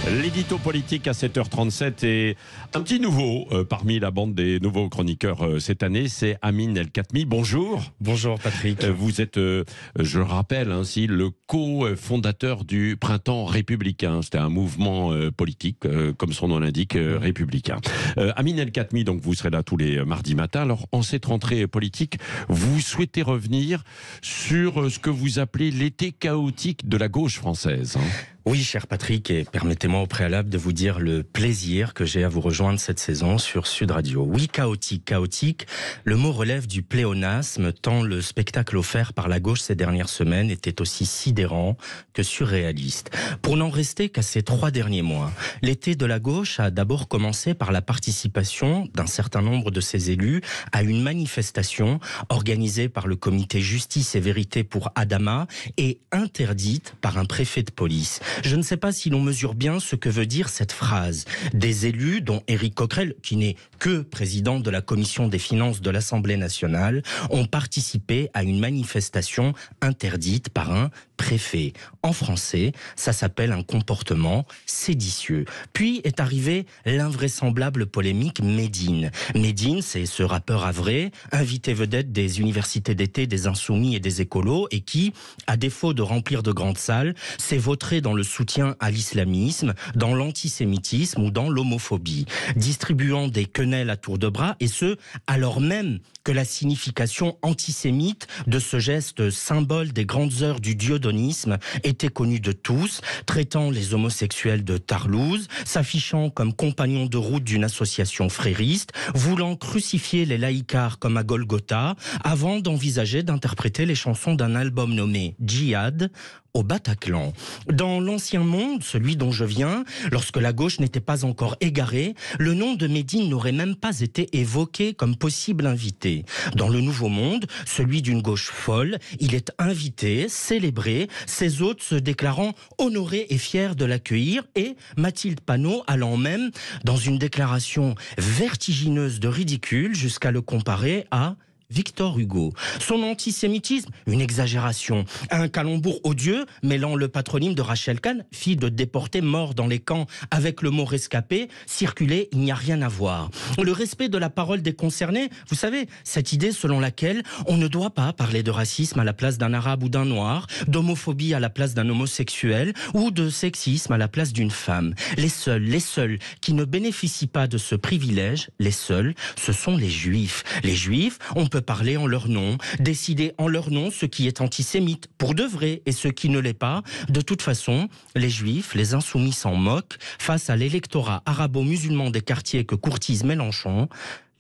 L'édito politique à 7h37 et un petit nouveau parmi la bande des nouveaux chroniqueurs cette année, c'est Amine El Khatmi. Bonjour. Bonjour Patrick. Vous êtes, je le rappelle ainsi, le co-fondateur du Printemps républicain. C'était un mouvement politique, comme son nom l'indique, républicain. Amine El Khatmi, donc vous serez là tous les mardis matins. Alors en cette rentrée politique, vous souhaitez revenir sur ce que vous appelez l'été chaotique de la gauche française. Oui, cher Patrick, et permettez-moi au préalable de vous dire le plaisir que j'ai à vous rejoindre cette saison sur Sud Radio. Oui, chaotique, le mot relève du pléonasme, tant le spectacle offert par la gauche ces dernières semaines était aussi sidérant que surréaliste. Pour n'en rester qu'à ces 3 derniers mois, l'été de la gauche a d'abord commencé par la participation d'un certain nombre de ses élus à une manifestation organisée par le comité Justice et Vérité pour Adama et interdite par un préfet de police. Je ne sais pas si l'on mesure bien ce que veut dire cette phrase. Des élus, dont Éric Coquerel, qui n'est que président de la commission des finances de l'Assemblée nationale, ont participé à une manifestation interdite par un préfet. En français, ça s'appelle un comportement séditieux. Puis est arrivée l'invraisemblable polémique Médine. Médine, c'est ce rappeur avré, invité vedette des universités d'été des Insoumis et des Écolos, et qui, à défaut de remplir de grandes salles, s'est vautré dans le soutien à l'islamisme, dans l'antisémitisme ou dans l'homophobie, distribuant des quenelles à tour de bras, et ce, alors même que la signification antisémite de ce geste symbole des grandes heures du diodonisme était connue de tous, traitant les homosexuels de tarlouse, s'affichant comme compagnons de route d'une association frériste, voulant crucifier les laïcards comme à Golgotha, avant d'envisager d'interpréter les chansons d'un album nommé Djihad au Bataclan. Dans l'ancien monde, celui dont je viens, lorsque la gauche n'était pas encore égarée, le nom de Médine n'aurait même pas été évoqué comme possible invité. Dans le nouveau monde, celui d'une gauche folle, il est invité, célébré, ses hôtes se déclarant honorés et fiers de l'accueillir, et Mathilde Panot allant même dans une déclaration vertigineuse de ridicule jusqu'à le comparer à Victor Hugo. Son antisémitisme, une exagération. Un calembour odieux, mêlant le patronyme de Rachel Kahn, fille de déportés morts dans les camps, avec le mot rescapé, circulé, il n'y a rien à voir. Le respect de la parole des concernés, vous savez, cette idée selon laquelle on ne doit pas parler de racisme à la place d'un arabe ou d'un noir, d'homophobie à la place d'un homosexuel, ou de sexisme à la place d'une femme. Les seuls qui ne bénéficient pas de ce privilège, les seuls, ce sont les juifs. Les juifs, on peut parler en leur nom, décider en leur nom ce qui est antisémite pour de vrai et ce qui ne l'est pas. De toute façon, les juifs, les insoumis s'en moquent face à l'électorat arabo-musulman des quartiers que courtise Mélenchon.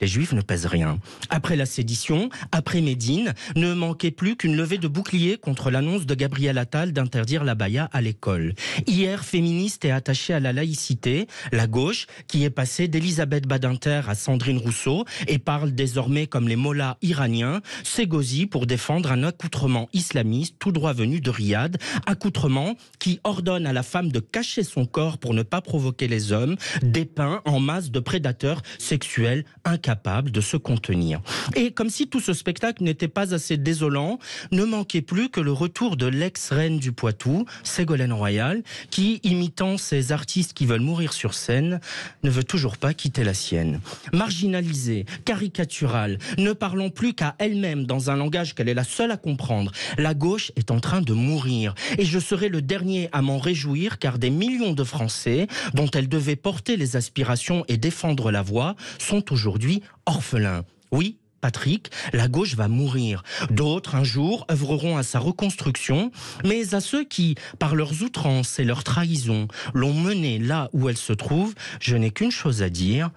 Les juifs ne pèsent rien. Après la sédition, après Médine, ne manquait plus qu'une levée de bouclier contre l'annonce de Gabriel Attal d'interdire l'abaya à l'école. Hier, féministe et attachée à la laïcité, la gauche, qui est passée d'Elisabeth Badinter à Sandrine Rousseau et parle désormais comme les mollahs iraniens, s'égosille pour défendre un accoutrement islamiste tout droit venu de Riyad, accoutrement qui ordonne à la femme de cacher son corps pour ne pas provoquer les hommes, dépeint en masse de prédateurs sexuels incapables de se contenir. Et comme si tout ce spectacle n'était pas assez désolant, ne manquait plus que le retour de l'ex-reine du Poitou, Ségolène Royal, qui, imitant ces artistes qui veulent mourir sur scène, ne veut toujours pas quitter la sienne. Marginalisée, caricaturale, ne parlant plus qu'à elle-même dans un langage qu'elle est la seule à comprendre, la gauche est en train de mourir. Et je serai le dernier à m'en réjouir, car des millions de Français, dont elle devait porter les aspirations et défendre la voix, sont aujourd'hui orphelins. Oui, Patrick, la gauche va mourir. D'autres, un jour, œuvreront à sa reconstruction, mais à ceux qui, par leurs outrances et leurs trahisons, l'ont menée là où elle se trouve, je n'ai qu'une chose à dire: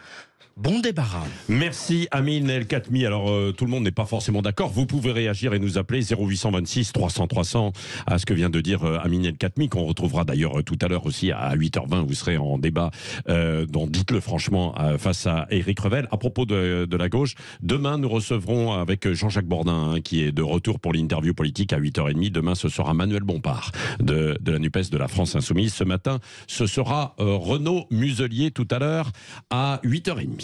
bon débarras. Merci Amine El Khatmi. Alors tout le monde n'est pas forcément d'accord. Vous pouvez réagir et nous appeler 0826 300 300 à ce que vient de dire Amine El Khatmi, qu'on retrouvera d'ailleurs tout à l'heure aussi à 8h20. Vous serez en débat, donc dites-le franchement, face à Éric Revel. À propos de la gauche, demain nous recevrons avec Jean-Jacques Bourdin, qui est de retour pour l'interview politique à 8h30. Demain ce sera Manuel Bompard de la NUPES de la France Insoumise. Ce matin ce sera Renaud Muselier tout à l'heure à 8h30.